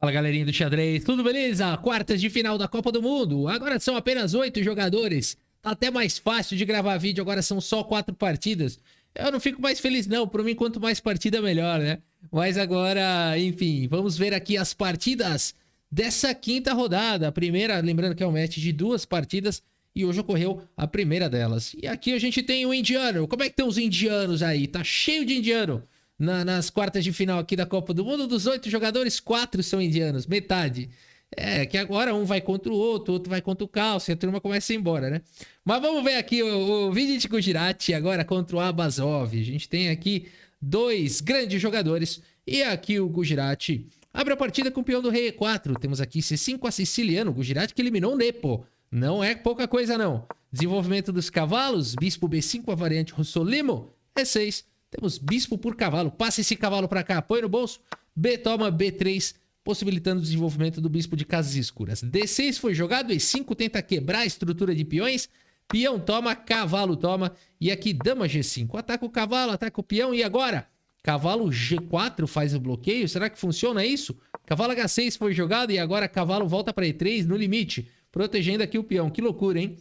Fala, galerinha do xadrez, tudo beleza? Quartas de final da Copa do Mundo. Agora são apenas 8 jogadores. Tá até mais fácil de gravar vídeo, agora são só 4 partidas. Eu não fico mais feliz não, por mim quanto mais partida melhor, né? Mas agora, enfim, vamos ver aqui as partidas dessa quinta rodada. A primeira, lembrando que é um match de 2 partidas e hoje ocorreu a primeira delas. E aqui a gente tem o indiano. Como é que estão os indianos aí? Tá cheio de indiano. Nas quartas de final aqui da Copa do Mundo, dos 8 jogadores, 4 são indianos, metade. É, que agora um vai contra o outro vai contra o Calcio, e a turma começa a ir embora, né? Mas vamos ver aqui o Vidit Gujarati agora contra o Abazov. A gente tem aqui 2 grandes jogadores e aqui o Gujarati abre a partida com o peão do rei E4. Temos aqui C5 a siciliano, o Gujarati que eliminou o Nepo. Não é pouca coisa não. Desenvolvimento dos cavalos, bispo B5 a variante Russolimo, E6. Temos bispo por cavalo. Passa esse cavalo para cá, põe no bolso. B toma B3, possibilitando o desenvolvimento do bispo de casas escuras. D6 foi jogado, E5 tenta quebrar a estrutura de peões. Peão toma, cavalo toma. E aqui dama G5. Ataca o cavalo, ataca o peão. E agora? Cavalo G4 faz o bloqueio. Será que funciona isso? Cavalo H6 foi jogado e agora cavalo volta para E3 no limite. Protegendo aqui o peão. Que loucura, hein?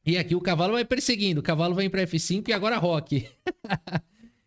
E aqui o cavalo vai perseguindo. O cavalo vem para F5 e agora roque.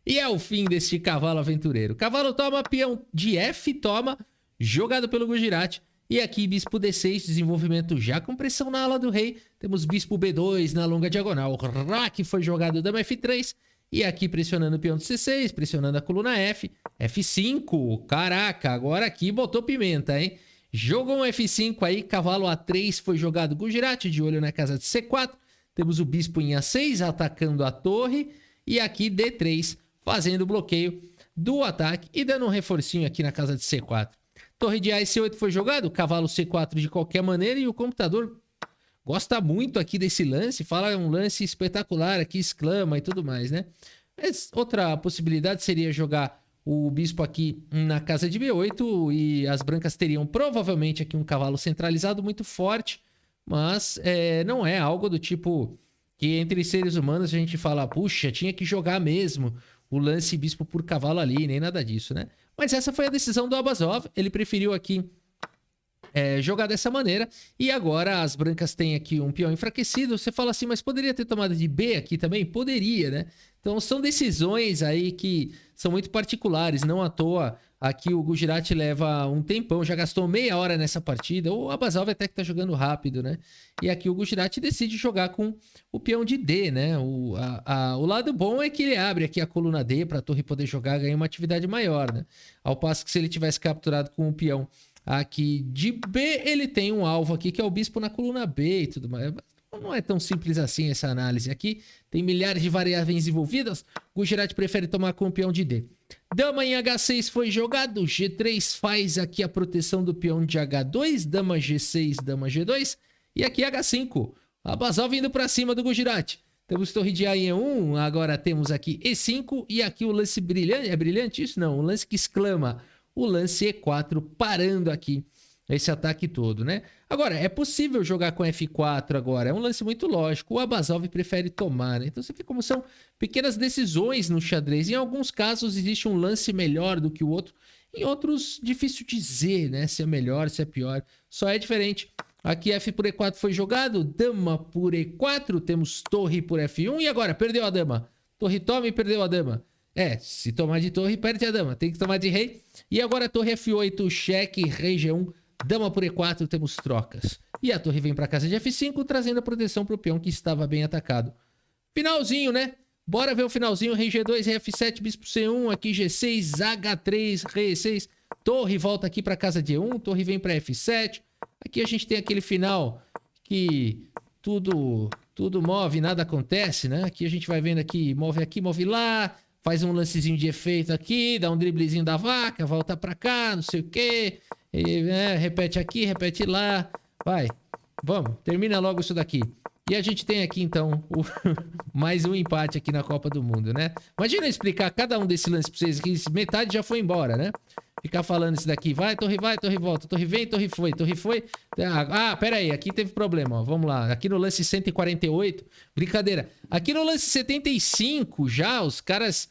E é o fim deste cavalo aventureiro. Cavalo toma, peão de F toma, jogado pelo Gujarati. E aqui bispo D6, desenvolvimento já com pressão na ala do rei. Temos bispo B2 na longa diagonal. Rack foi jogado dama F3. E aqui pressionando o peão de C6, pressionando a coluna F. F5, caraca, agora aqui botou pimenta, hein? Jogou um F5 aí, cavalo A3 foi jogado Gujarati, de olho na casa de C4. Temos o bispo em A6 atacando a torre. E aqui D3 fazendo o bloqueio do ataque e dando um reforcinho aqui na casa de C4. Torre de A e C8 foi jogado, cavalo C4 de qualquer maneira e o computador gosta muito aqui desse lance, fala um lance espetacular aqui, exclama e tudo mais, né? Mas outra possibilidade seria jogar o bispo aqui na casa de B8 e as brancas teriam provavelmente aqui um cavalo centralizado muito forte, mas não é algo do tipo que entre seres humanos a gente fala, puxa, tinha que jogar mesmo o lance bispo por cavalo ali, nem nada disso, né? Mas essa foi a decisão do Abazov, ele preferiu aqui jogar dessa maneira, e agora as brancas têm aqui um peão enfraquecido. Você fala assim, mas poderia ter tomado de B aqui também? Poderia, né? Então são decisões aí que são muito particulares, não à toa. Aqui o Gujarati leva um tempão, já gastou meia hora nessa partida. O Abazov até que tá jogando rápido, né? E aqui o Gujarati decide jogar com o peão de D, né? O lado bom é que ele abre aqui a coluna D para a torre poder jogar, ganhar uma atividade maior, né? Ao passo que se ele tivesse capturado com o peão aqui de B, ele tem um alvo aqui que é o bispo na coluna B e tudo mais. Não é tão simples assim essa análise aqui. Tem milhares de variáveis envolvidas. O Gujarati prefere tomar com o peão de D. Dama em H6 foi jogado. G3 faz aqui a proteção do peão de H2. Dama G6, dama G2. E aqui H5. Abazov indo para cima do Gujarati. Temos torre de A em E1. Agora temos aqui E5. E aqui o lance brilhante. É brilhante isso? Não. O lance que exclama. O lance E4 parando aqui esse ataque todo, né? Agora, é possível jogar com F4 agora. É um lance muito lógico. O Abazov prefere tomar, né? Então você vê como são pequenas decisões no xadrez. Em alguns casos existe um lance melhor do que o outro. Em outros, difícil dizer, né? Se é melhor, se é pior. Só é diferente. Aqui F por E4 foi jogado. Dama por E4. Temos torre por F1. E agora? Perdeu a dama. Torre toma e perdeu a dama. Se tomar de torre, perde a dama. Tem que tomar de rei. E agora torre F8, cheque, rei G1. Dama por E4, temos trocas. E a torre vem para casa de F5, trazendo a proteção para o peão que estava bem atacado. Finalzinho, né? Bora ver o finalzinho. Rei G2, rei F7, bispo C1, aqui G6, H3, rei E6. Torre volta aqui para casa de E1, torre vem para F7. Aqui a gente tem aquele final que tudo move, nada acontece, né? Aqui a gente vai vendo aqui, move lá. Faz um lancezinho de efeito aqui, dá um driblezinho da vaca, volta pra cá, não sei o quê. E, repete aqui, repete lá. Vai, vamos, termina logo isso daqui. E a gente tem aqui, então, mais um empate aqui na Copa do Mundo, né? Imagina eu explicar cada um desses lances pra vocês aqui, metade já foi embora, né? Ficar falando isso daqui, vai, torre volta, torre vem, torre foi. Pera aí, aqui teve problema, ó, vamos lá. Aqui no lance 148, brincadeira. Aqui no lance 75 já, os caras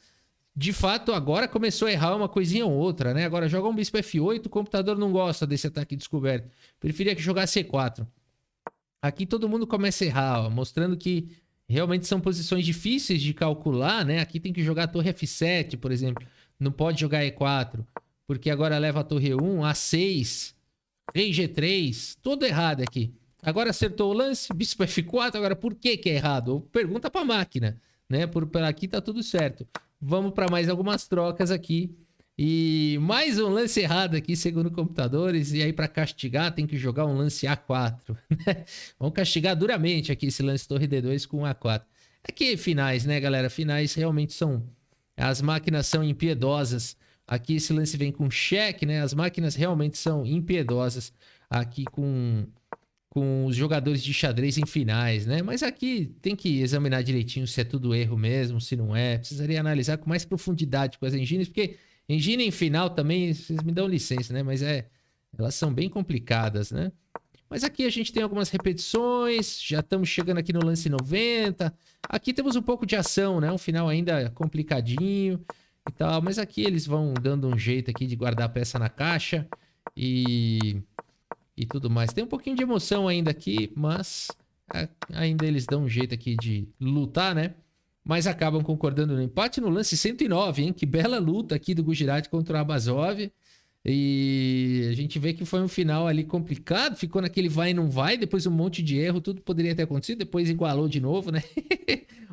de fato, agora começou a errar uma coisinha ou outra, né? Agora joga um bispo F8, o computador não gosta desse ataque descoberto. Preferia que jogasse C4. Aqui todo mundo começa a errar, ó, mostrando que realmente são posições difíceis de calcular, né? Aqui tem que jogar a torre F7, por exemplo. Não pode jogar E4, porque agora leva a torre E1, A6, rei G3, tudo errado aqui. Agora acertou o lance, bispo F4, agora por que que é errado? Pergunta pra máquina, né? Por aqui tá tudo certo. Vamos para mais algumas trocas aqui. E mais um lance errado aqui, segundo computadores. E aí, para castigar, tem que jogar um lance A4. Né? Vamos castigar duramente aqui esse lance torre D2 com A4. Aqui, finais, né, galera? Finais realmente são... As máquinas são impiedosas. Aqui esse lance vem com cheque, né? As máquinas realmente são impiedosas aqui com os jogadores de xadrez em finais, né? Mas aqui tem que examinar direitinho se é tudo erro mesmo, se não é. Precisaria analisar com mais profundidade com as engines, porque engine em final também, vocês me dão licença, né? Mas elas são bem complicadas, né? Mas aqui a gente tem algumas repetições, já estamos chegando aqui no lance 90. Aqui temos um pouco de ação, né? Um final ainda complicadinho e tal, mas aqui eles vão dando um jeito aqui de guardar a peça na caixa e tudo mais. Tem um pouquinho de emoção ainda aqui, mas ainda eles dão um jeito aqui de lutar, né? Mas acabam concordando no empate no lance 109, hein? Que bela luta aqui do Gujarati contra o Abasov. E a gente vê que foi um final ali complicado, ficou naquele vai e não vai, depois um monte de erro, tudo poderia ter acontecido, depois igualou de novo, né?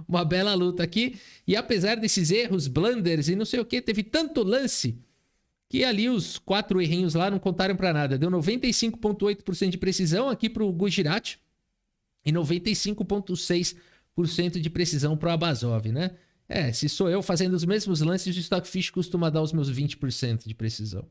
Uma bela luta aqui. E apesar desses erros, blunders e não sei o que, teve tanto lance que ali os 4 errinhos lá não contaram para nada. Deu 95,8% de precisão aqui para o Gujarati e 95,6% de precisão para o Abasov, né? Se sou eu fazendo os mesmos lances, o Stockfish costuma dar os meus 20% de precisão.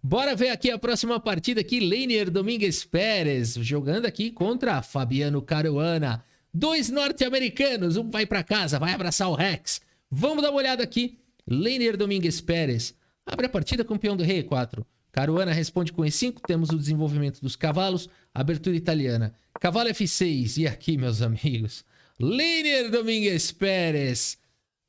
Bora ver aqui a próxima partida aqui, Leinier Domingues Pérez, jogando aqui contra Fabiano Caruana. 2 norte-americanos, um vai para casa, vai abraçar o Rex. Vamos dar uma olhada aqui, Leinier Domingues Pérez. Abre a partida com o peão do rei E4. Caruana responde com E5, temos o desenvolvimento dos cavalos, abertura italiana. Cavalo F6, e aqui, meus amigos, Leinier Domingues Pérez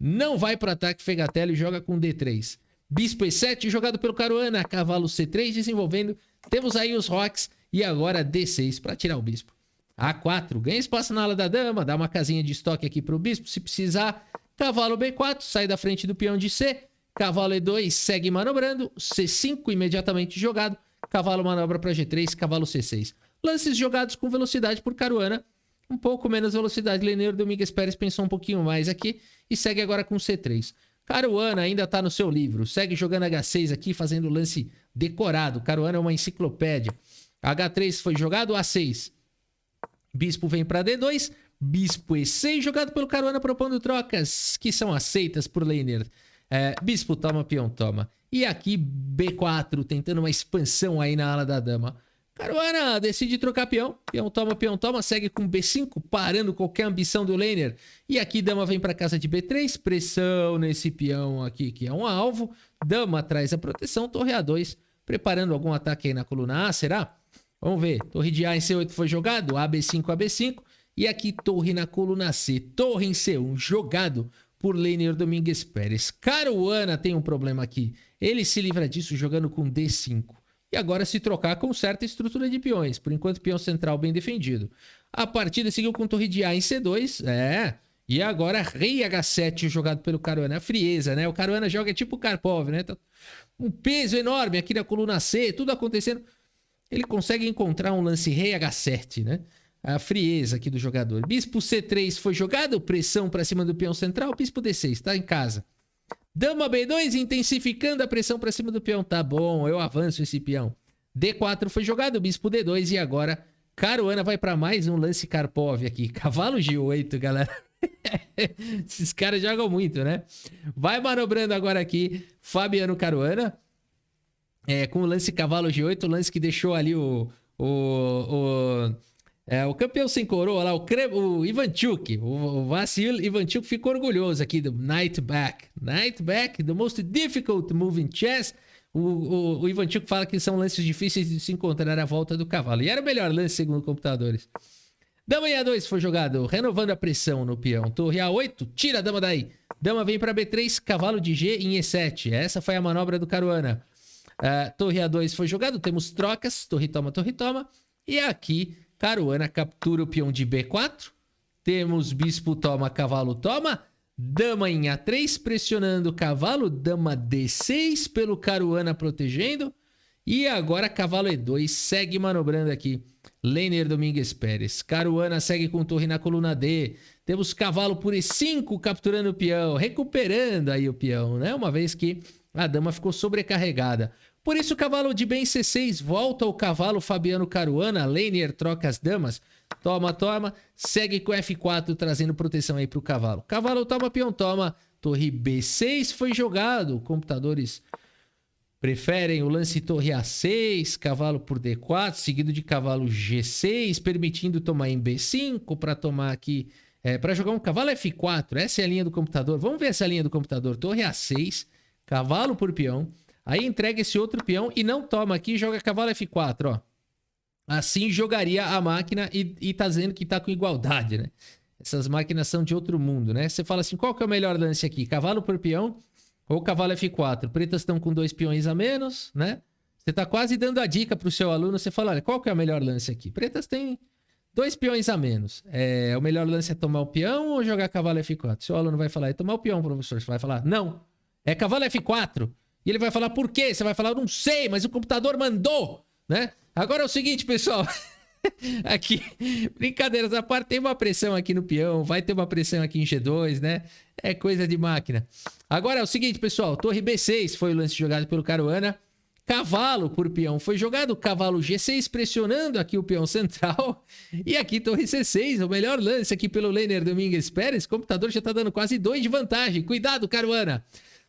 não vai para o ataque Fegatelli e joga com D3. Bispo E7 jogado pelo Caruana, cavalo C3 desenvolvendo. Temos aí os rocks e agora D6 para tirar o bispo. A4, ganha espaço na ala da dama, dá uma casinha de estoque aqui para o bispo se precisar. Cavalo B4, sai da frente do peão de C. Cavalo E2 segue manobrando. C5 imediatamente jogado. Cavalo manobra para G3, cavalo C6. Lances jogados com velocidade por Caruana. Um pouco menos velocidade. Leinier Domingues Pérez pensou um pouquinho mais aqui e segue agora com C3. Caruana ainda está no seu livro. Segue jogando H6 aqui, fazendo lance decorado. Caruana é uma enciclopédia. H3 foi jogado, A6. Bispo vem para D2. Bispo E6 jogado pelo Caruana, propondo trocas que são aceitas por Leinier. Bispo toma, peão toma. E aqui B4, tentando uma expansão aí na ala da dama. Caruana decide trocar peão. Peão toma, segue com B5, parando qualquer ambição do Leinier. E aqui dama vem para casa de B3, pressão nesse peão aqui, que é um alvo. Dama traz a proteção, torre A2, preparando algum ataque aí na coluna A, será? Vamos ver, torre de A em C8 foi jogado, AB5, AB5. E aqui torre na coluna C, torre em C1, jogado por Leinier Domingues Pérez. Caruana tem um problema aqui, ele se livra disso jogando com D5. E agora se trocar com certa estrutura de peões. Por enquanto, peão central bem defendido. A partida seguiu com torre de A em C2. E agora rei H7 jogado pelo Caruana. A frieza, né? O Caruana joga tipo o Karpov, né? Um peso enorme aqui na coluna C, tudo acontecendo. Ele consegue encontrar um lance rei H7, né? A frieza aqui do jogador. Bispo C3 foi jogado. Pressão para cima do peão central. Bispo D6, tá em casa. Dama B2 intensificando a pressão para cima do peão. Tá bom, eu avanço esse peão. D4 foi jogado, bispo D2 e agora Caruana vai para mais um lance Karpov aqui. Cavalo G8, galera. Esses caras jogam muito, né? Vai manobrando agora aqui Fabiano Caruana. Com o lance cavalo G8, o lance que deixou ali o campeão sem coroa lá, o Ivanchuk, o Vassil Ivanchuk ficou orgulhoso aqui do Knight Back. Knight Back, the most difficult move in chess. O Ivanchuk fala que são lances difíceis de se encontrar à volta do cavalo. E era o melhor lance, segundo computadores. Dama em A2 foi jogado, renovando a pressão no peão. Torre A8, tira a dama daí. Dama vem para B3, cavalo de G em E7. Essa foi a manobra do Caruana. Torre A2 foi jogado, temos trocas, torre toma, torre toma. E aqui, Caruana captura o peão de B4. Temos bispo toma, cavalo toma. Dama em A3, pressionando o cavalo. Dama D6 pelo Caruana protegendo. E agora cavalo E2, segue manobrando aqui. Leiner Domingues Pérez. Caruana segue com torre na coluna D. Temos cavalo por E5 capturando o peão, recuperando aí o peão, né? Uma vez que a dama ficou sobrecarregada. Por isso o cavalo de bem C6 volta ao cavalo Fabiano Caruana. Leiner troca as damas. Toma, toma. Segue com F4 trazendo proteção aí pro cavalo. Cavalo toma, peão toma. Torre B6 foi jogado. Computadores preferem o lance torre A6, cavalo por D4, seguido de cavalo G6, permitindo tomar em B5 para tomar aqui, para jogar um cavalo F4. Essa é a linha do computador. Vamos ver essa linha do computador. Torre A6, cavalo por peão. Aí entrega esse outro peão e não toma aqui, joga cavalo F4, ó. Assim jogaria a máquina e tá dizendo que tá com igualdade, né? Essas máquinas são de outro mundo, né? Você fala assim, qual que é o melhor lance aqui? Cavalo por peão ou cavalo F4? Pretas estão com 2 peões a menos, né? Você tá quase dando a dica pro seu aluno. Você fala, olha, qual que é o melhor lance aqui? Pretas têm 2 peões a menos. O melhor lance é tomar o peão ou jogar cavalo F4? Seu aluno vai falar, é tomar o peão, professor. Você vai falar, não, é cavalo F4. E ele vai falar, por quê? Você vai falar, eu não sei, mas o computador mandou, né? Agora é o seguinte, pessoal. Aqui, brincadeiras à parte, tem uma pressão aqui no peão, vai ter uma pressão aqui em G2, né? É coisa de máquina. Agora é o seguinte, pessoal, torre B6 foi o lance jogado pelo Caruana. Cavalo por peão foi jogado, cavalo G6 pressionando aqui o peão central. E aqui torre C6, o melhor lance aqui pelo Leiner Domingues Pérez. O computador já tá dando quase 2 de vantagem. Cuidado, Caruana.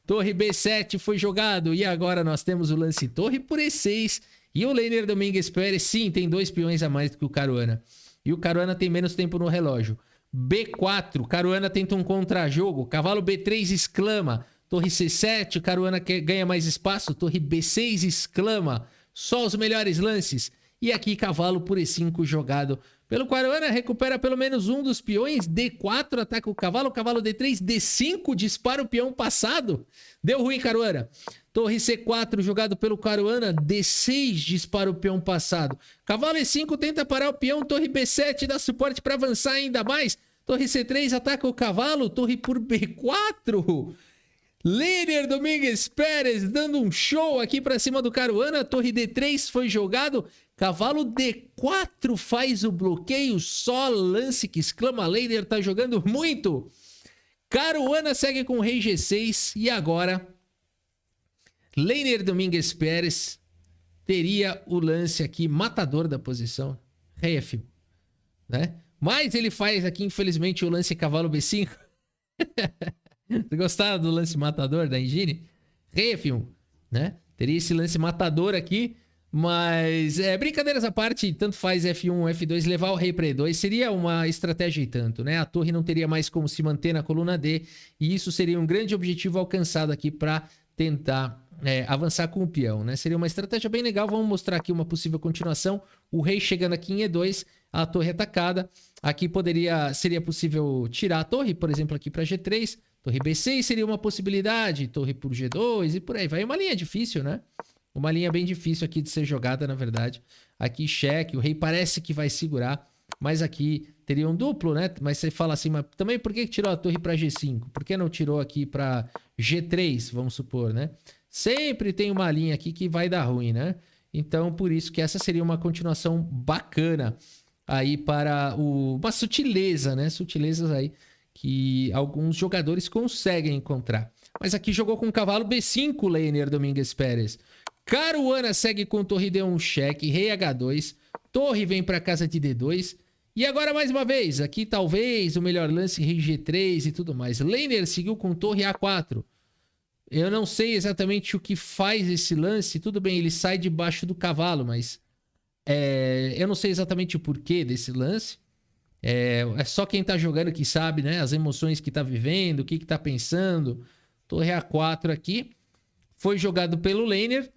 Torre B7 foi jogado e agora nós temos o lance torre por E6. E o Leiner Domingues Pérez, sim, tem 2 peões a mais do que o Caruana. E o Caruana tem menos tempo no relógio. B4, Caruana tenta um contra-jogo. Cavalo B3 exclama. Torre C7, Caruana ganha mais espaço. Torre B6 exclama. Só os melhores lances. E aqui cavalo por E5 jogado pelo Caruana. Recupera pelo menos um dos peões. D4 ataca o cavalo. Cavalo D3, D5 dispara o peão passado. Deu ruim, Caruana. Torre C4 jogado pelo Caruana, D6 dispara o peão passado. Cavalo E5 tenta parar o peão, torre B7 dá suporte para avançar ainda mais. Torre C3 ataca o cavalo, torre por B4. Leiner Domingues Pérez dando um show aqui para cima do Caruana. Torre D3 foi jogado, cavalo D4 faz o bloqueio, só lance que exclama. Leiner tá jogando muito. Caruana segue com rei G6 e agora Leiner Domingues Pérez teria o lance aqui matador da posição, rei F1, né? Mas ele faz aqui, infelizmente, o lance cavalo B5. Você gostaram do lance matador da Engine? Rei F1, né? Teria esse lance matador aqui, mas brincadeiras à parte, tanto faz F1 F2, levar o rei para E2 seria uma estratégia e tanto, né? A torre não teria mais como se manter na coluna D e isso seria um grande objetivo alcançado aqui para tentar avançar com o peão, né? Seria uma estratégia bem legal. Vamos mostrar aqui uma possível continuação. O rei chegando aqui em E2, a torre atacada. Aqui seria possível tirar a torre, por exemplo, aqui para G3. Torre B6 seria uma possibilidade. Torre por G2 e por aí vai. Uma linha difícil, né? Uma linha bem difícil aqui de ser jogada, na verdade. Aqui cheque, o rei parece que vai segurar, mas aqui teria um duplo, né? Mas você fala assim, mas também por que tirou a torre para G5? Por que não tirou aqui para G3, vamos supor, né? Sempre tem uma linha aqui que vai dar ruim, né? Então, por isso que essa seria uma continuação bacana aí para uma sutileza, né? Sutilezas aí que alguns jogadores conseguem encontrar. Mas aqui jogou com cavalo B5, Leiner Domingues Pérez. Caruana segue com torre D1 cheque, rei H2, torre vem para casa de D2. E agora mais uma vez, aqui talvez o melhor lance rei G3 e tudo mais. Leiner seguiu com torre A4. Eu não sei exatamente o que faz esse lance. Tudo bem, ele sai debaixo do cavalo, mas eu não sei exatamente o porquê desse lance. É só quem tá jogando que sabe, né? As emoções que tá vivendo, o que tá pensando. Torre A4 aqui. Foi jogado pelo Leiner.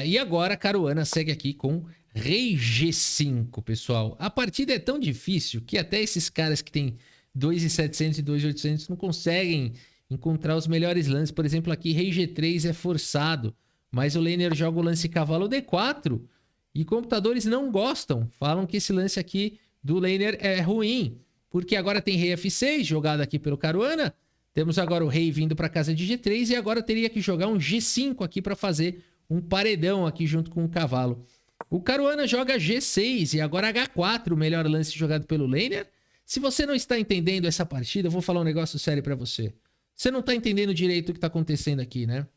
E agora Caruana segue aqui com Rei G5, pessoal. A partida é tão difícil que até esses caras que tem 2.700 e 2.800 não conseguem encontrar os melhores lances. Por exemplo, aqui Rei G3 é forçado, mas o laner joga o lance cavalo D4 e computadores não gostam. Falam que esse lance aqui do laner é ruim, porque agora tem Rei F6 jogado aqui pelo Caruana. Temos agora o rei vindo para casa de G3 e agora teria que jogar um G5 aqui para fazer um paredão aqui junto com o cavalo. O Caruana joga G6 e agora H4, o melhor lance jogado pelo laner. Se você não está entendendo essa partida, eu vou falar um negócio sério para você. Você não está entendendo direito o que está acontecendo aqui, né?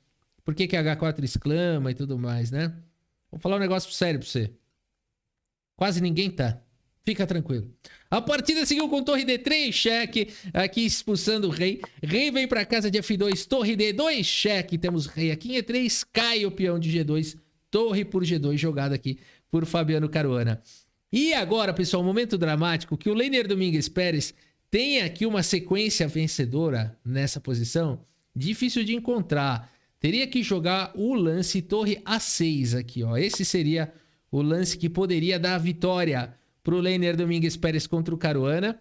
Por que que H4 exclama e tudo mais, né? Vou falar um negócio sério para você. Quase ninguém tá. Fica tranquilo. A partida seguiu com torre D3, cheque. Aqui expulsando o rei. Rei vem para casa de F2, torre D2, cheque. Temos rei aqui em E3, cai o peão de G2, torre por G2, jogado aqui por Fabiano Caruana. E agora, pessoal, um momento dramático que o laner Domingues Pérez tem aqui uma sequência vencedora nessa posição. Difícil de encontrar. Teria que jogar o lance torre A6 aqui, ó. Esse seria o lance que poderia dar a vitória pro laner Domingues Pérez contra o Caruana.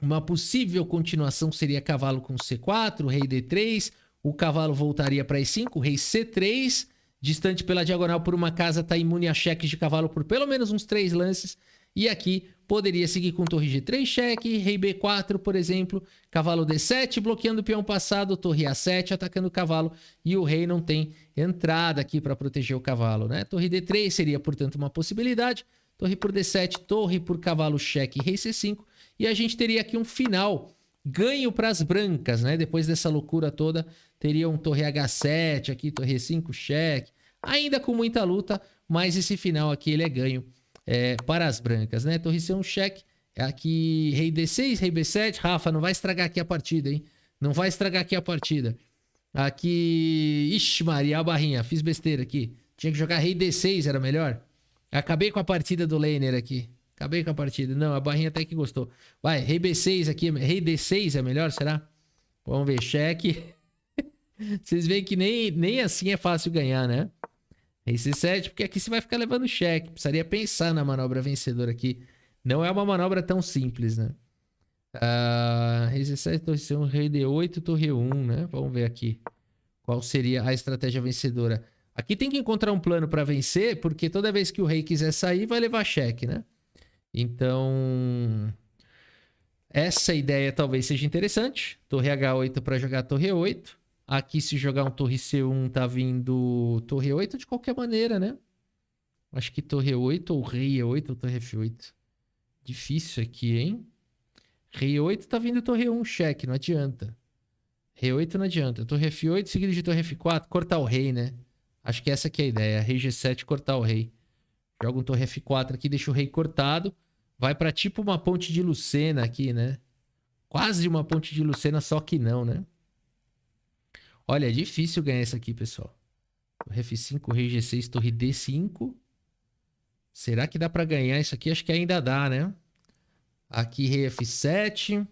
Uma possível continuação seria cavalo com C4, rei D3, o cavalo voltaria para E5, rei C3, distante pela diagonal por uma casa, tá imune a cheques de cavalo por pelo menos uns 3 lances, e aqui poderia seguir com torre G3, cheque, rei B4, por exemplo, cavalo D7, bloqueando o peão passado, torre A7, atacando o cavalo, e o rei não tem entrada aqui para proteger o cavalo, né? Torre D3 seria, portanto, uma possibilidade. Torre por D7, torre por cavalo cheque, rei C5. E a gente teria aqui um final ganho para as brancas, né? Depois dessa loucura toda, teria um torre H7 aqui, torre E5, cheque. Ainda com muita luta, mas esse final aqui ele é ganho para as brancas, né? Torre C1, cheque. Aqui rei D6, rei B7. Rafa, não vai estragar aqui a partida, hein? Não vai estragar aqui a partida. Aqui... Ixi, Maria, a barrinha. Fiz besteira aqui. Tinha que jogar rei D6, era melhor. Acabei com a partida do laner aqui. Acabei com a partida. Não, a barrinha até que gostou. Vai, rei B6 aqui. Rei D6 é melhor, será? Vamos ver, cheque. Vocês veem que nem assim é fácil ganhar, né? Rei C7, porque aqui você vai ficar levando cheque. Precisaria pensar na manobra vencedora aqui. Não é uma manobra tão simples, né? Rei C7, torre C1, rei D8, torre 1, né? Vamos ver aqui. Qual seria a estratégia vencedora? Aqui tem que encontrar um plano para vencer, porque toda vez que o rei quiser sair, vai levar cheque, né? Então, essa ideia talvez seja interessante. Torre H8 para jogar torre 8. Aqui, se jogar um torre C1, tá vindo torre 8 de qualquer maneira, né? Acho que torre 8 ou rei E8 ou torre F8. Difícil aqui, hein? Rei 8 tá vindo torre 1, cheque, não adianta. Rei 8 não adianta. Torre F8 seguido de torre F4, cortar o rei, né? Acho que essa aqui é a ideia. Rei G7, cortar o rei. Joga um torre F4 aqui, deixa o rei cortado. Vai pra tipo uma ponte de Lucena aqui, né? Quase uma ponte de Lucena, só que não, né? Olha, é difícil ganhar essa aqui, pessoal. Torre F5, rei G6, torre D5. Será que dá pra ganhar isso aqui? Acho que ainda dá, né? Aqui rei F7.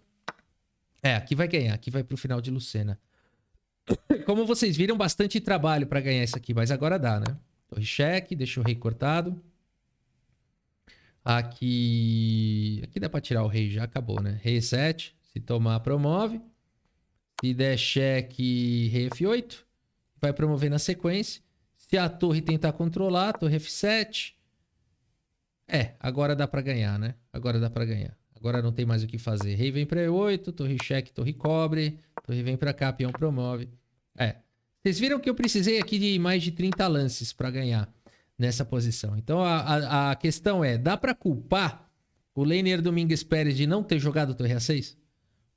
Aqui vai ganhar. Aqui vai pro final de Lucena. Como vocês viram, bastante trabalho para ganhar isso aqui, mas agora dá, né? Torre cheque, deixa o rei cortado. Aqui dá para tirar o rei, já acabou, né? Rei 7, se tomar, promove. Se der cheque, rei F8, vai promover na sequência. Se a torre tentar controlar, torre F7. Agora dá para ganhar, né? Agora dá para ganhar. Agora não tem mais o que fazer. Rei vem para E8, torre cheque, torre cobre. Torre vem para cá, peão promove. Vocês viram que eu precisei aqui de mais de 30 lances para ganhar nessa posição. Então a questão é, dá para culpar o laner Domingues Pérez de não ter jogado torre A6?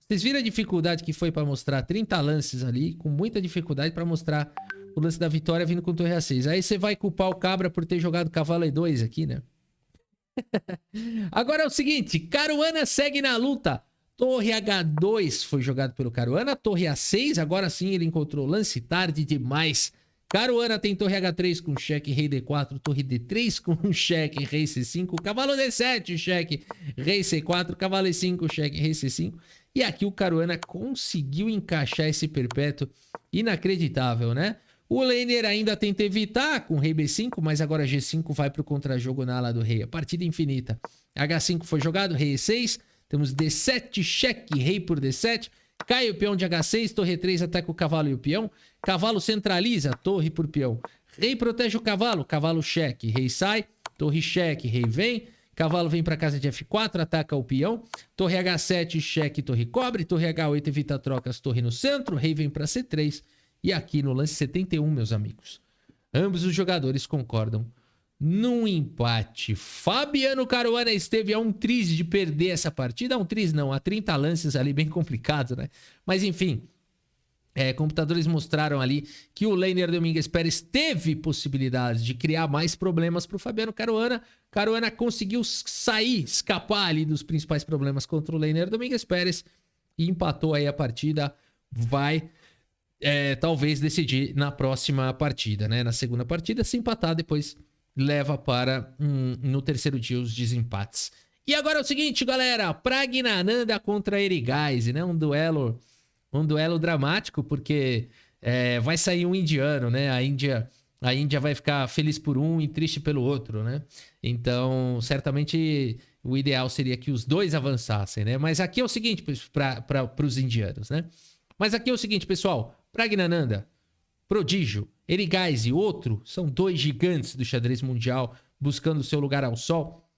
Vocês viram a dificuldade que foi para mostrar 30 lances ali, com muita dificuldade para mostrar o lance da vitória vindo com torre A6. Aí você vai culpar o Cabra por ter jogado cavalo E2 aqui, né? Agora é o seguinte, Caruana segue na luta. Torre H2 foi jogado pelo Caruana. Torre A6, agora sim ele encontrou lance tarde demais. Caruana tem torre H3 com cheque, rei D4, torre D3 com cheque, rei C5, cavalo D7, cheque, rei C4, cavalo E5, cheque, rei C5. E aqui o Caruana conseguiu encaixar esse perpétuo inacreditável, né? O laner ainda tenta evitar com rei B5, mas agora G5 vai para o contra-jogo na ala do rei. A partida infinita. H5 foi jogado, rei E6. Temos D7, cheque, rei por D7. Cai o peão de H6, torre E3 ataca o cavalo e o peão. Cavalo centraliza, torre por peão. Rei protege o cavalo, cavalo cheque, rei sai. Torre cheque, rei vem. Cavalo vem para casa de F4, ataca o peão. Torre H7, cheque, torre cobre. Torre H8 evita trocas, torre no centro. Rei vem para C3. E aqui no lance 71, meus amigos, ambos os jogadores concordam num empate. Fabiano Caruana esteve a um triz de perder essa partida. A um triz não, a 30 lances ali bem complicado, né? Mas enfim, computadores mostraram ali que o laner Domingues Pérez teve possibilidades de criar mais problemas para o Fabiano Caruana. Caruana conseguiu escapar ali dos principais problemas contra o laner Domingues Pérez e empatou aí a partida. Vai talvez decidir na próxima partida, né? Na segunda partida, se empatar, depois leva para no terceiro dia os desempates. E agora é o seguinte, galera, Praggnanandhaa contra Erigaisi, né? Um duelo dramático, porque vai sair um indiano, né? A Índia vai ficar feliz por um e triste pelo outro, né? Então, certamente o ideal seria que os dois avançassem, né? Mas aqui é o seguinte para os indianos, né? Mas aqui é o seguinte, pessoal, Praggnanandhaa, prodígio, Erigaisi, outro, são dois gigantes do xadrez mundial buscando seu lugar ao sol.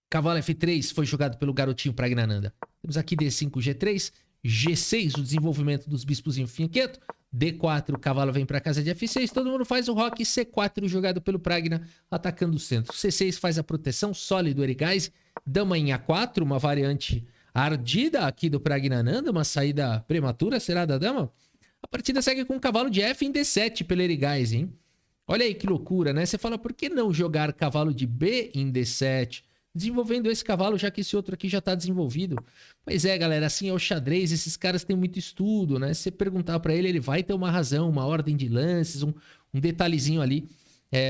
Cavalo F3 foi jogado pelo garotinho Praggnanandhaa. Temos aqui D5, G3, G6, o desenvolvimento dos bispos inquieto. D4, o cavalo vem para casa de F6, todo mundo faz o roque. C4 jogado pelo Pragna, atacando o centro. C6 faz a proteção, sólido Erigaisi. Dama em A4, uma variante ardida aqui do Praggnanandhaa, uma saída prematura, será da dama? A partida segue com o cavalo de F em D7 pelo Erigaisi, hein? Olha aí que loucura, né? Você fala, por que não jogar cavalo de B em D7? Desenvolvendo esse cavalo, já que esse outro aqui já está desenvolvido. Pois é, galera, assim é o xadrez, esses caras têm muito estudo, né? Se você perguntar para ele, ele vai ter uma razão, uma ordem de lances, um detalhezinho ali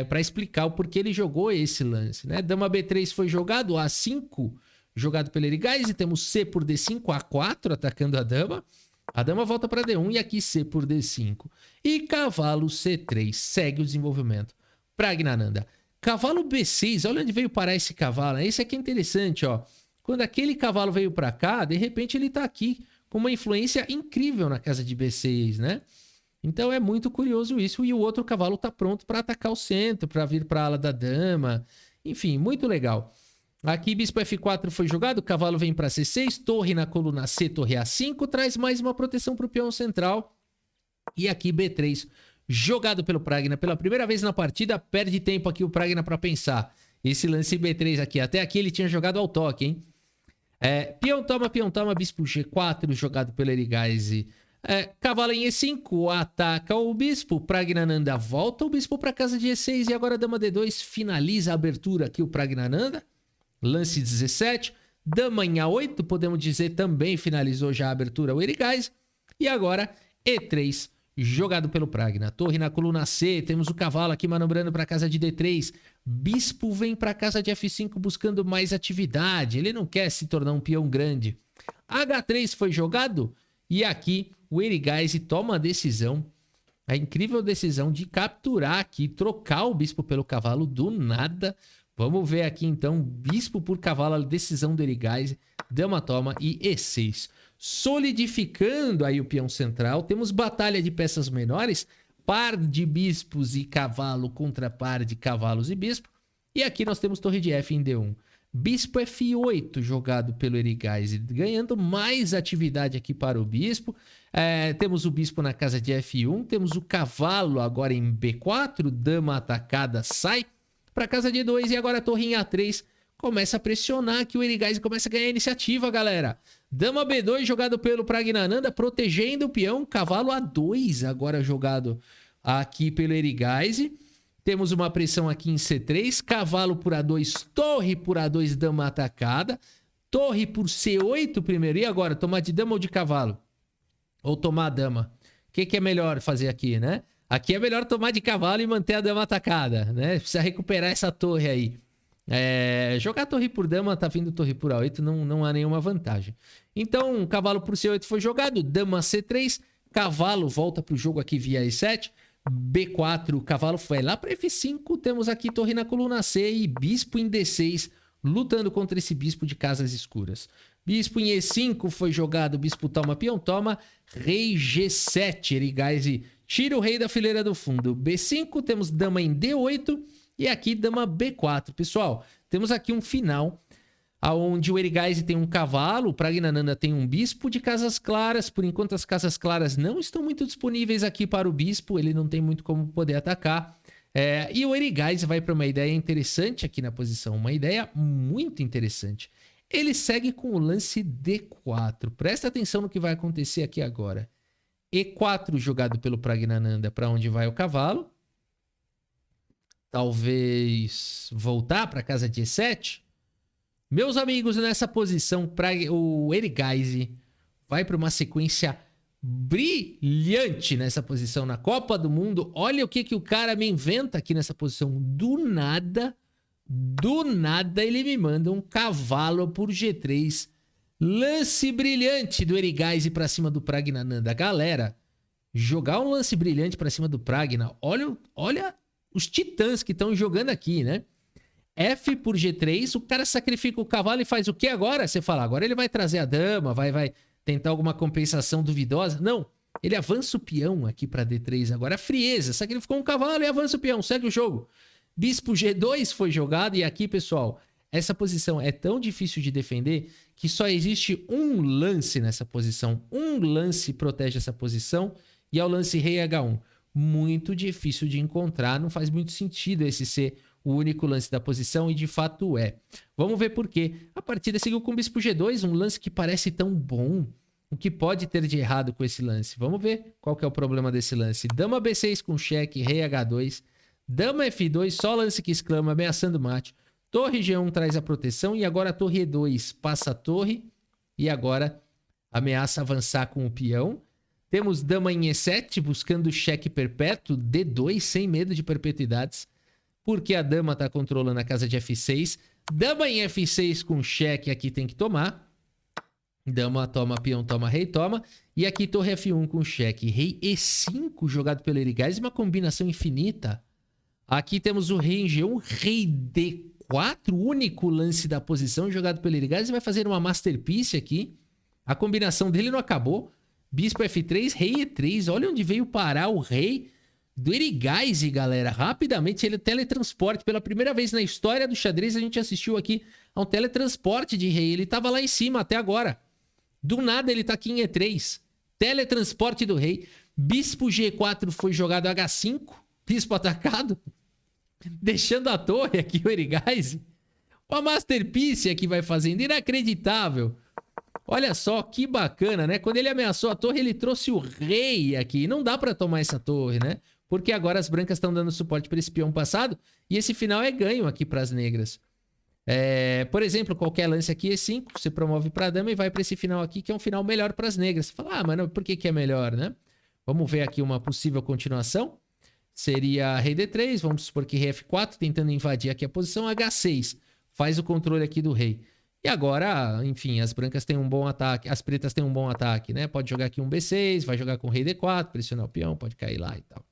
para explicar o porquê ele jogou esse lance, né? Dama B3 foi jogado, A5 jogado pelo Erigaisi, temos C por D5, A4 atacando a dama. A dama volta para D1 e aqui C por D5. E cavalo C3 segue o desenvolvimento. Praggnanandhaa. Cavalo B6, olha onde veio parar esse cavalo. Esse aqui é interessante, ó. Quando aquele cavalo veio para cá, de repente ele tá aqui com uma influência incrível na casa de B6, né? Então é muito curioso isso. E o outro cavalo tá pronto para atacar o centro, para vir para a ala da dama. Enfim, muito legal. Aqui bispo F4 foi jogado, o cavalo vem para C6, torre na coluna C, torre A5, traz mais uma proteção para o peão central. E aqui B3 jogado pelo Pragna pela primeira vez na partida, perde tempo aqui o Pragna para pensar. Esse lance B3 aqui, até aqui ele tinha jogado ao toque, hein? Peão toma, bispo G4 jogado pelo Erigaisi. Cavalo em E5, ataca o bispo, Praggnanandhaa volta o bispo para casa de E6 e agora dama D2 finaliza a abertura aqui o Praggnanandhaa. Lance 17, dama em A8, podemos dizer também finalizou já a abertura o Erigaisi. E agora E3 jogado pelo Pragna. Torre na coluna C. Temos o cavalo aqui manobrando para casa de D3. Bispo vem para casa de F5 buscando mais atividade. Ele não quer se tornar um peão grande. H3 foi jogado. E aqui o Erigaisi toma a decisão. A incrível decisão de capturar aqui, trocar o bispo pelo cavalo do nada. Vamos ver aqui então. Bispo por cavalo, a decisão do Erigaisi. Dama toma e E6. Solidificando aí o peão central, temos batalha de peças menores, par de bispos e cavalo contra par de cavalos e bispo, e aqui nós temos torre de F em D1. Bispo F8 jogado pelo Erigaisi, ganhando mais atividade aqui para o bispo. Temos o bispo na casa de F1, temos o cavalo agora em B4, dama atacada sai para casa de E2 e agora a torre em A3 começa a pressionar que o Erigaisi começa a ganhar iniciativa, galera. Dama B2 jogado pelo Praggnanandhaa, protegendo o peão. Cavalo A2 agora jogado aqui pelo Erigaisi. Temos uma pressão aqui em C3. Cavalo por A2, torre por A2, dama atacada. Torre por C8 primeiro. E agora, tomar de dama ou de cavalo? Ou tomar a dama? O que é melhor fazer aqui, né? Aqui é melhor tomar de cavalo e manter a dama atacada, né? Precisa recuperar essa torre aí. Jogar torre por dama, tá vindo torre por A8, não há nenhuma vantagem. Então, cavalo por C8 foi jogado, dama C3, cavalo volta pro jogo aqui via E7, B4, o cavalo foi lá para F5. Temos aqui torre na coluna C e bispo em D6, lutando contra esse bispo de casas escuras. Bispo em E5 foi jogado, bispo toma, peão toma, rei G7, Erigaisi tira o rei da fileira do fundo. B5, temos dama em D8 e aqui dama B4. Pessoal, temos aqui um final onde o Erigaisi tem um cavalo, o Praggnanandhaa tem um bispo de casas claras. Por enquanto as casas claras não estão muito disponíveis aqui para o bispo, ele não tem muito como poder atacar. E o Erigaisi vai para uma ideia interessante aqui na posição, uma ideia muito interessante. Ele segue com o lance D4. Presta atenção no que vai acontecer aqui agora. E4 jogado pelo Praggnanandhaa, para onde vai o cavalo. Talvez voltar para a casa de E7. Meus amigos, nessa posição, o Erigaisi vai para uma sequência brilhante nessa posição na Copa do Mundo. Olha o que o cara me inventa aqui nessa posição. Do nada ele me manda um cavalo por G3. Lance brilhante do Erigaisi para cima do Praggnanandhaa. Galera, jogar um lance brilhante para cima do Pragna. Olha os titãs que estão jogando aqui, né? F por G3, o cara sacrifica o cavalo e faz o que agora? Você fala, agora ele vai trazer a dama, vai tentar alguma compensação duvidosa. Não, ele avança o peão aqui para D3 agora. Frieza, sacrificou um cavalo e avança o peão, segue o jogo. Bispo G2 foi jogado e aqui, pessoal, essa posição é tão difícil de defender que só existe um lance nessa posição. Um lance protege essa posição e é o lance rei H1. Muito difícil de encontrar, não faz muito sentido esse ser o único lance da posição, e de fato é. Vamos ver por quê. A partida seguiu com bispo G2, um lance que parece tão bom. O que pode ter de errado com esse lance? Vamos ver qual que é o problema desse lance. Dama B6 com cheque, rei H2. Dama F2, só lance que exclama, ameaçando mate. Torre G1 traz a proteção e agora a torre E2 passa a torre e agora ameaça avançar com o peão. Temos dama em E7 buscando cheque perpétuo, D2 sem medo de perpetuidades. Porque a dama está controlando a casa de F6. Dama em F6 com cheque, aqui tem que tomar. Dama toma, peão toma, rei toma. E aqui torre F1 com cheque. Rei E5 jogado pelo Erigaisi, uma combinação infinita. Aqui temos o rei em G1, rei D4, único lance da posição jogado pelo Erigaisi. Vai fazer uma masterpiece aqui. A combinação dele não acabou. Bispo F3, rei E3. Olha onde veio parar o rei do Erigaisi, galera. Rapidamente ele teletransporte. Pela primeira vez na história do xadrez a gente assistiu aqui a um teletransporte de rei. Ele estava lá em cima até agora. Do nada ele está aqui em E3. Teletransporte do rei. Bispo G4 foi jogado H5. Bispo atacado. Deixando a torre aqui o Erigaisi. Uma masterpiece aqui vai fazendo. Inacreditável. Olha só que bacana, né? Quando ele ameaçou a torre, ele trouxe o rei aqui. Não dá para tomar essa torre, né? Porque agora as brancas estão dando suporte para esse peão passado. E esse final é ganho aqui para as negras. Por exemplo, qualquer lance aqui E5, você promove para a dama e vai para esse final aqui, que é um final melhor para as negras. Você fala, mas por que é melhor, né? Vamos ver aqui uma possível continuação. Seria rei D3, vamos supor que rei F4, tentando invadir aqui a posição. H6, faz o controle aqui do rei. E agora, enfim, as brancas têm um bom ataque, as pretas têm um bom ataque, né? Pode jogar aqui um B6, vai jogar com rei D4, pressionar o peão, pode cair lá e tal.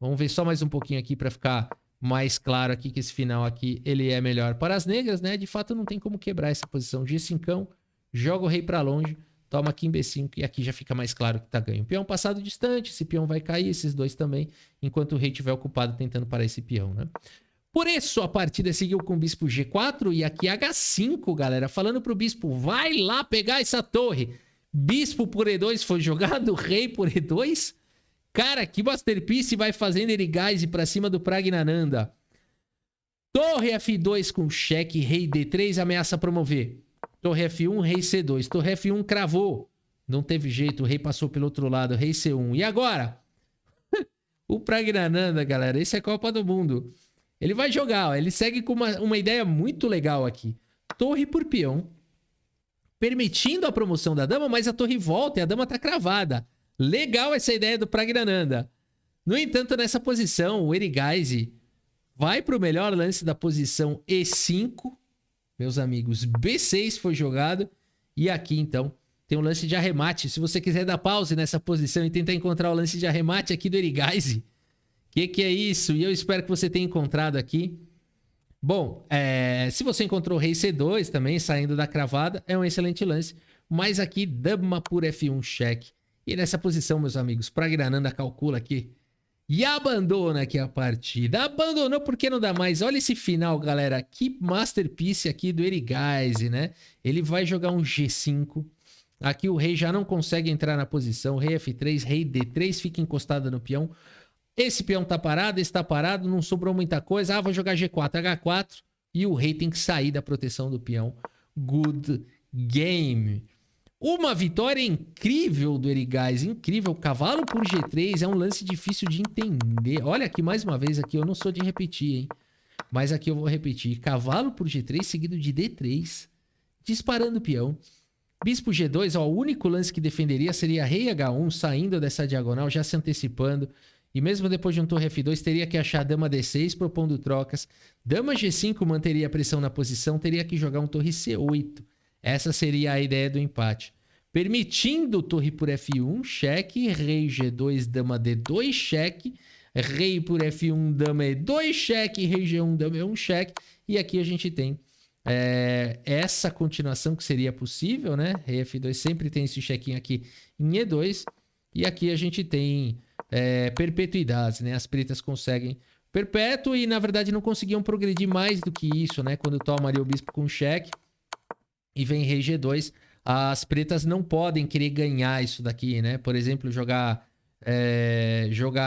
Vamos ver só mais um pouquinho aqui para ficar mais claro aqui que esse final aqui, ele é melhor para as negras, né? De fato, não tem como quebrar essa posição. G5, joga o rei para longe, toma aqui em B5 e aqui já fica mais claro que tá ganho. Peão passado distante, esse peão vai cair, esses dois também, enquanto o rei estiver ocupado tentando parar esse peão, né? Por isso, a partida seguiu com o bispo G4 e aqui H5, galera. Falando pro bispo, vai lá pegar essa torre. Bispo por E2 foi jogado, rei por E2. Cara, que masterpiece vai fazendo Erigaisi pra cima do Praggnanandhaa. Torre F2 com cheque, rei D3, ameaça promover. Torre F1, rei C2. Torre F1 cravou. Não teve jeito, o rei passou pelo outro lado, rei C1. E agora? O Praggnanandhaa, galera, esse é a Copa do Mundo. Ele vai jogar, ó, ele segue com uma ideia muito legal aqui. Torre por peão, permitindo a promoção da dama, mas a torre volta e a dama tá cravada. Legal essa ideia do Praggnanandhaa. No entanto, nessa posição, o Erigaisi vai para o melhor lance da posição E5. Meus amigos, B6 foi jogado. E aqui, então, tem um lance de arremate. Se você quiser dar pause nessa posição e tentar encontrar o lance de arremate aqui do Erigaisi, Que é isso? E eu espero que você tenha encontrado aqui. Bom, se você encontrou rei C2 também, saindo da cravada, é um excelente lance. Mas aqui, dama por F1 cheque. E nessa posição, meus amigos, Praggnanandhaa calcula aqui. E abandona aqui a partida. Abandonou porque não dá mais. Olha esse final, galera. Que masterpiece aqui do Erigaisi, né? Ele vai jogar um G5. Aqui o rei já não consegue entrar na posição. Rei F3, rei D3, fica encostado no peão. Esse peão tá parado, esse tá parado, não sobrou muita coisa. Ah, vou jogar G4, H4. E o rei tem que sair da proteção do peão. Good game. Uma vitória incrível do Erigaisi, incrível. Cavalo por G3 é um lance difícil de entender. Olha aqui, mais uma vez aqui, eu não sou de repetir, hein? Mas aqui eu vou repetir. Cavalo por G3 seguido de D3. Disparando o peão. Bispo G2, ó, o único lance que defenderia seria rei H1, saindo dessa diagonal, já se antecipando. E mesmo depois de um torre F2, teria que achar dama D6, propondo trocas. Dama G5 manteria a pressão na posição, teria que jogar um torre C8. Essa seria a ideia do empate. Permitindo torre por F1, cheque, rei G2, dama D2, cheque, rei por F1, dama E2, cheque, rei G1, dama E1, cheque. E aqui a gente tem essa continuação que seria possível, né? Rei F2 sempre tem esse chequinho aqui em E2. E aqui a gente tem perpetuidades, né? As pretas conseguem perpétuo e, na verdade, não conseguiam progredir mais do que isso, né? Quando toma ali o bispo com cheque e vem rei G2, as pretas não podem querer ganhar isso daqui, né? Por exemplo, jogar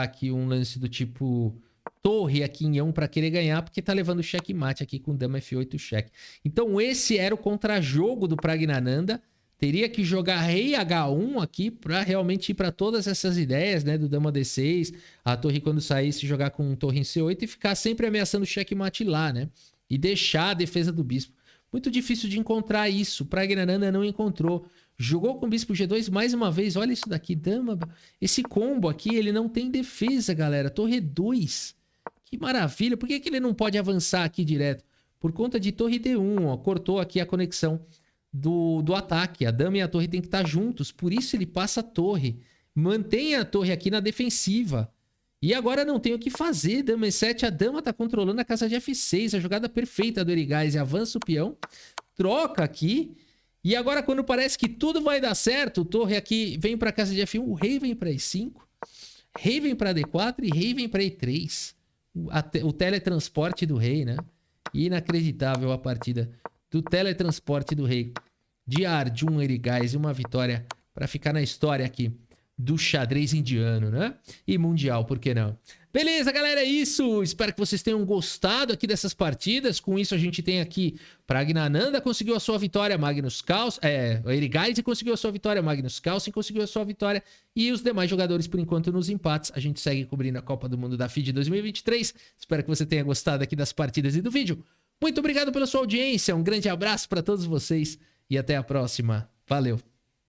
aqui um lance do tipo torre aqui em 1 para querer ganhar, porque tá levando checkmate aqui com dama F8 cheque. Então esse era o contrajogo do Praggnanandhaa. Teria que jogar rei H1 aqui para realmente ir para todas essas ideias, né? Do dama D6, a torre quando saísse jogar com torre em C8 e ficar sempre ameaçando checkmate lá, né? E deixar a defesa do bispo. Muito difícil de encontrar isso. Praggnanandhaa não encontrou. Jogou com bispo G2 mais uma vez. Olha isso daqui, dama. Esse combo aqui, ele não tem defesa, galera. Torre 2. Que maravilha. Por que ele não pode avançar aqui direto? Por conta de torre D1, ó. Cortou aqui a conexão do ataque. A dama e a torre tem que estar juntos. Por isso ele passa a torre. Mantém a torre aqui na defensiva. E agora não tem o que fazer. Dama E7, a dama tá controlando a casa de F6. A jogada perfeita do Erigaisi. Avança o peão. Troca aqui. E agora quando parece que tudo vai dar certo, o torre aqui vem para casa de F1. O rei vem para E5. Rei vem para D4 e rei vem para E3. O teletransporte do rei, né? Inacreditável a partida do teletransporte do rei de Arjun Erigaisi. Uma vitória para ficar na história aqui do xadrez indiano, né? E mundial, por que não? Beleza, galera, é isso. Espero que vocês tenham gostado aqui dessas partidas. Com isso a gente tem aqui Praggnanandhaa conseguiu a sua vitória, Magnus Carlsen, Erigaisi conseguiu a sua vitória, Magnus Carlsen conseguiu a sua vitória e os demais jogadores por enquanto nos empates. A gente segue cobrindo a Copa do Mundo da FIDE 2023. Espero que você tenha gostado aqui das partidas e do vídeo. Muito obrigado pela sua audiência, um grande abraço para todos vocês e até a próxima. Valeu!